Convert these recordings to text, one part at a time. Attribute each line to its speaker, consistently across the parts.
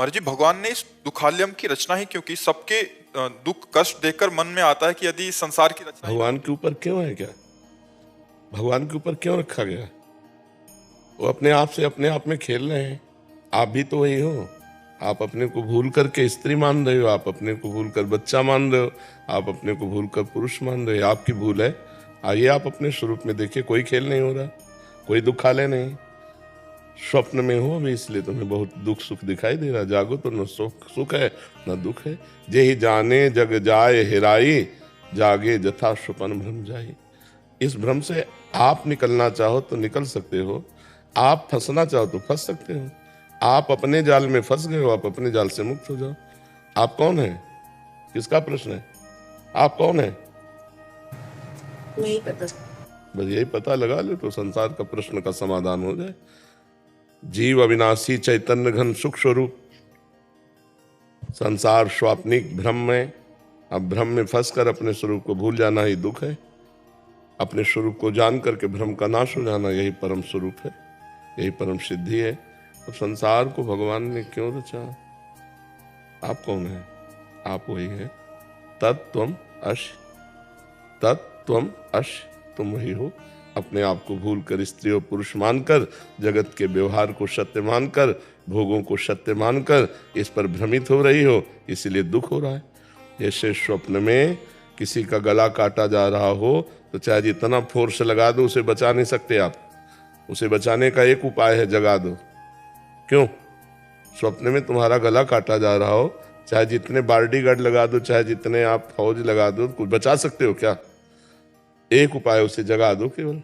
Speaker 1: महाराज जी, भगवान ने इस दुखालयम की रचना ही क्यों की? सबके दुख कष्ट देखकर मन में आता है कि यदि इस संसार की रचना ही ना
Speaker 2: भगवान
Speaker 1: होती।
Speaker 2: के ऊपर क्यों है? क्या भगवान के ऊपर क्यों रखा गया? वो अपने आप से अपने आप में खेल रहे हैं। आप भी तो वही हो। आप अपने को भूल करके स्त्री मान रहे हो, आप अपने को भूल कर बच्चा मान रहे हो, आप अपने को भूल कर पुरुष मान रहे हो। आपकी भूल है। आइए आप अपने स्वरूप में देखिए, कोई खेल नहीं हो रहा, कोई दुखालय नहीं। स्वप्न में हो अभी, इसलिए तुम्हें बहुत दुख सुख दिखाई दे रहा। जागो तो न सुख सुख है न दुख है। जेहि जाने जग जाए हेराई, जागे जथा स्वपन भ्रम जाई। इस भ्रम से आप निकलना चाहो तो निकल सकते हो, आप फंसना चाहो तो फंस सकते हो। आप अपने जाल में फंस गए हो, आप अपने जाल से मुक्त हो जाओ। आप कौन है? किसका प्रश्न है? आप कौन है?
Speaker 3: नहीं पता।
Speaker 2: बस यही पता लगा ले तो संसार का प्रश्न का समाधान हो जाए। जीव अविनाशी चैतन्य घन सुख स्वरूप, संसार स्वाप्निक भ्रम में। अब भ्रम में फंसकर अपने स्वरूप को भूल जाना ही दुख है। अपने स्वरूप को जान करके भ्रम का नाश हो जाना, यही परम स्वरूप है, यही परम सिद्धि है। अब संसार को भगवान ने क्यों रचा? आप कौन है? आप वही है। तत्त्वम अश, तत्त्वम अश, तुम वही हो। अपने आप को भूल कर, स्त्री और पुरुष मानकर, जगत के व्यवहार को सत्य मानकर, भोगों को सत्य मानकर इस पर भ्रमित हो रही हो, इसीलिए दुख हो रहा है। जैसे स्वप्न में किसी का गला काटा जा रहा हो तो चाहे जितना फोर्स लगा दो उसे बचा नहीं सकते आप। उसे बचाने का एक उपाय है, जगा दो। क्यों? स्वप्न में तुम्हारा गला काटा जा रहा हो, चाहे जितने बॉडीगार्ड लगा दो, चाहे जितने आप फौज लगा दो, कुछ बचा सकते हो क्या? एक उपाय, उसे जगा दो केवल।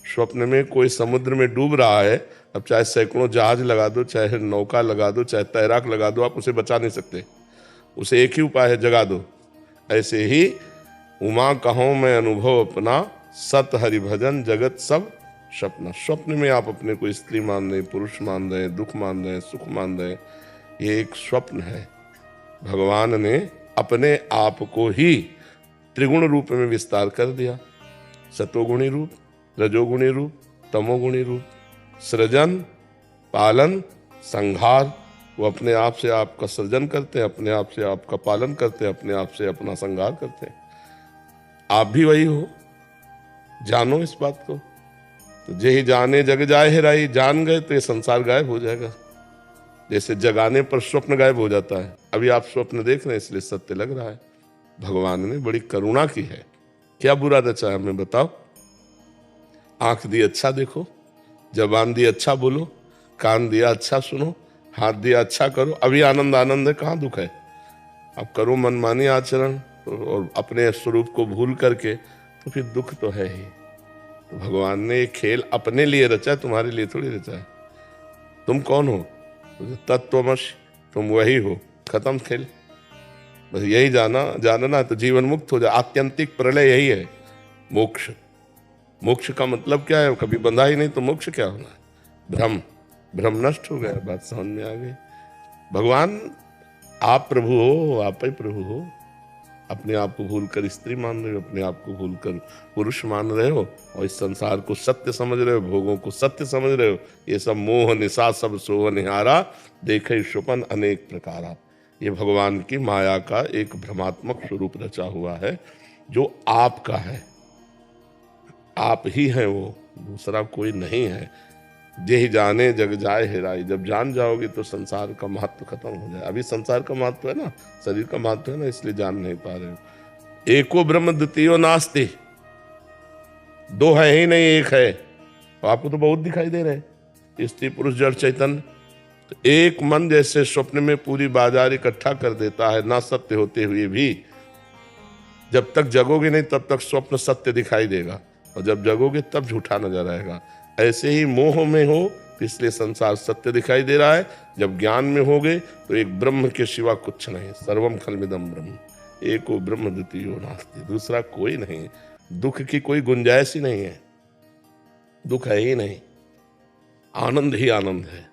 Speaker 2: स्वप्न में कोई समुद्र में डूब रहा है, अब चाहे सैकड़ों जहाज लगा दो, चाहे नौका लगा दो, चाहे तैराक लगा दो, आप उसे बचा नहीं सकते। उसे एक ही उपाय है, जगा दो। ऐसे ही उमा कहो मैं अनुभव अपना, सत हरि भजन जगत सब सपना। स्वप्न में आप अपने को स्त्री मान रहे, पुरुष मान रहे, दुख मान रहे, सुख मान रहे, ये एक स्वप्न है। भगवान ने अपने आप को ही त्रिगुण रूप में विस्तार कर दिया। सतोगुणी रूप, रजोगुणी रूप, तमोगुणी रूप। सृजन, पालन, संहार। वो अपने आप से आपका सृजन करते हैं, अपने आप से आपका पालन करते हैं, अपने आप से अपना संहार करते हैं। आप भी वही हो, जानो इस बात को। तो जे ही जाने जग जाए हेराई, जान गए तो ये संसार गायब हो जाएगा। जैसे जगाने पर स्वप्न गायब हो जाता है, अभी आप स्वप्न देख रहे हैं इसलिए सत्य लग रहा है। भगवान ने बड़ी करुणा की है। क्या बुरा रचा है हमें बताओ? आंख दी अच्छा देखो, जबान दी अच्छा बोलो, कान दिया अच्छा सुनो, हाथ दिया अच्छा करो, अभी आनंद आनंद है, कहाँ दुख है? अब करो मनमानी आचरण और अपने स्वरूप को भूल करके, तो फिर दुख तो है ही। तो भगवान ने ये खेल अपने लिए रचा है, तुम्हारे लिए थोड़ी रचा है। तुम कौन हो? तत्त्वमश, तुम वही हो। खत्म खेल। बस यही जानना तो जीवन मुक्त हो जाए। आत्यंतिक प्रलय यही है, मोक्ष। मोक्ष का मतलब क्या है? कभी बंधा ही नहीं तो मोक्ष क्या होना है? भ्रम, भ्रम नष्ट हो गया, बात समझ में आ गई। भगवान आप प्रभु हो, आप ही प्रभु हो। अपने आप को भूल कर स्त्री मान रहे हो, अपने आप को भूल कर पुरुष मान रहे हो, और इस संसार को सत्य समझ रहे हो, भोगों को सत्य समझ रहे हो। ये सब मोह निशा सब सोह निहारा, देखे स्वपन अनेक प्रकारा। ये भगवान की माया का एक भ्रमात्मक स्वरूप रचा हुआ है, जो आपका है। आप ही हैं वो, दूसरा कोई नहीं है। जे जाने जग जाए हेराई, जब जान जाओगे तो संसार का महत्व खत्म हो जाए। अभी संसार का महत्व है ना, शरीर का महत्व है ना, इसलिए जान नहीं पा रहे हो। एको ब्रह्म द्वितीयो नास्ति, दो है ही नहीं, एक है। तो आपको तो बहुत दिखाई दे रहे, स्त्री पुरुष जड़ चैतन्य। तो एक मन जैसे स्वप्न में पूरी बाजार इकट्ठा कर देता है, ना सत्य होते हुए भी। जब तक जगोगे नहीं तब तक स्वप्न सत्य दिखाई देगा, और जब जगोगे तब झूठा नजर आएगा। ऐसे ही मोह में हो तो इसलिए संसार सत्य दिखाई दे रहा है। जब ज्ञान में होगे तो एक ब्रह्म के सिवा कुछ नहीं, सर्वम खलमिदम ब्रह्म, एको ब्रह्म द्वितीयो नास्ति, दूसरा कोई नहीं। दुख की कोई गुंजाइश ही नहीं है, दुख है ही नहीं, आनंद ही आनंद है।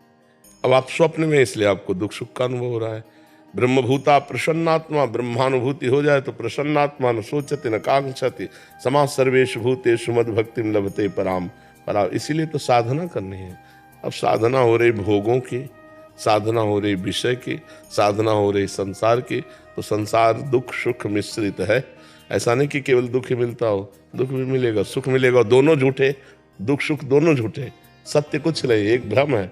Speaker 2: अब आप स्वप्न में, इसलिए आपको दुख सुख का अनुभव हो रहा है। ब्रह्मभूता प्रसन्नात्मा, ब्रह्मानुभूति हो जाए तो प्रसन्नात्मा न सोचति न कांक्षति, समा सर्वेषु भूतेषु मद भक्तिम लभते पराम परा। इसीलिए तो साधना करनी है। अब साधना हो रही भोगों की, साधना हो रही विषय की, साधना हो रही संसार की, तो संसार दुख सुख मिश्रित है। ऐसा नहीं कि केवल दुख ही मिलता हो, दुख भी मिलेगा, सुख मिलेगा, दोनों झूठे, दुख सुख दोनों झूठे, सत्य कुछ नहीं, एक भ्रम है।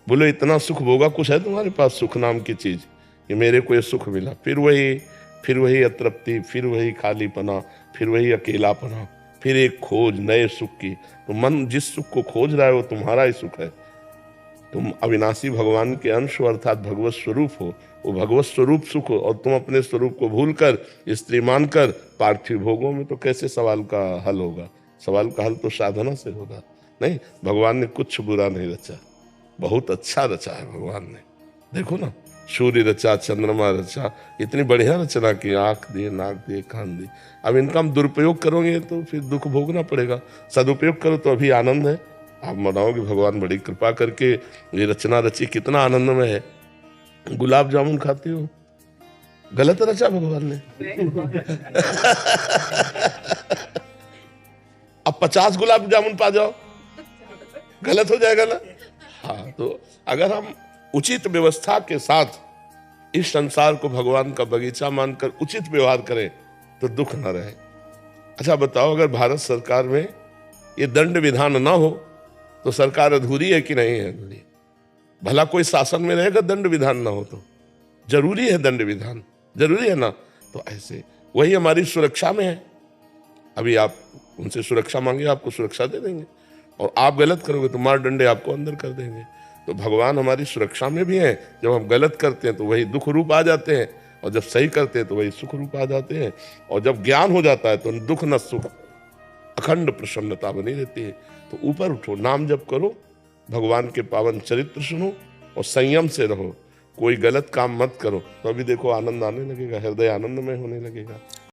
Speaker 2: बोले इतना सुख भोगा, कुछ है तुम्हारे पास सुख नाम की चीज कि मेरे को ये सुख मिला? फिर वही अतृप्ति, फिर वही खालीपना, फिर वही अकेलापना, फिर एक खोज नए सुख की। तो मन जिस सुख को खोज रहा है वो तुम्हारा ही सुख है। तुम अविनाशी भगवान के अंश हो, अर्थात भगवत स्वरूप हो। वो भगवत स्वरूप सुख हो और तुम अपने स्वरूप को भूलकर स्त्री मानकर पार्थिव भोगों में, तो कैसे सवाल का हल होगा? सवाल का हल तो साधना से होगा। नहीं, भगवान ने कुछ बुरा नहीं रचा, बहुत अच्छा रचा है भगवान ने। देखो ना, सूर्य रचा, चंद्रमा रचा, इतनी बढ़िया रचना की, आंख दिए, नाक दिए, कान दिए। अब इनका हम दुरुपयोग करोगे तो फिर दुख भोगना पड़ेगा। सदुपयोग करो तो अभी आनंद है। आप मनाओगे भगवान बड़ी कृपा करके ये रचना रची, कितना आनंद में है। गुलाब जामुन खाती हो, गलत रचा भगवान ने। अब 50 गुलाब जामुन पा जाओ, गलत हो जाएगा ना। हाँ, तो अगर हम उचित व्यवस्था के साथ इस संसार को भगवान का बगीचा मानकर उचित व्यवहार करें तो दुख न रहे। अच्छा बताओ, अगर भारत सरकार में ये दंड विधान ना हो तो सरकार अधूरी है कि नहीं है? अधूरी। भला कोई शासन में रहेगा दंड विधान ना हो तो? जरूरी है दंड विधान, जरूरी है ना। तो ऐसे वही हमारी सुरक्षा में है। अभी आप उनसे सुरक्षा मांगे, आपको सुरक्षा दे देंगे, और आप गलत करोगे तो मार डंडे आपको अंदर कर देंगे। तो भगवान हमारी सुरक्षा में भी है। जब हम गलत करते हैं तो वही दुख रूप आ जाते हैं, और जब सही करते हैं तो वही सुख रूप आ जाते हैं। और जब ज्ञान हो जाता है तो दुख न सुख, अखंड प्रसन्नता बनी रहती है। तो ऊपर उठो, नाम जप करो, भगवान के पावन चरित्र सुनो और संयम से रहो। कोई गलत काम मत करो, तो अभी देखो आनंद आने लगेगा, हृदय आनंदमय होने लगेगा।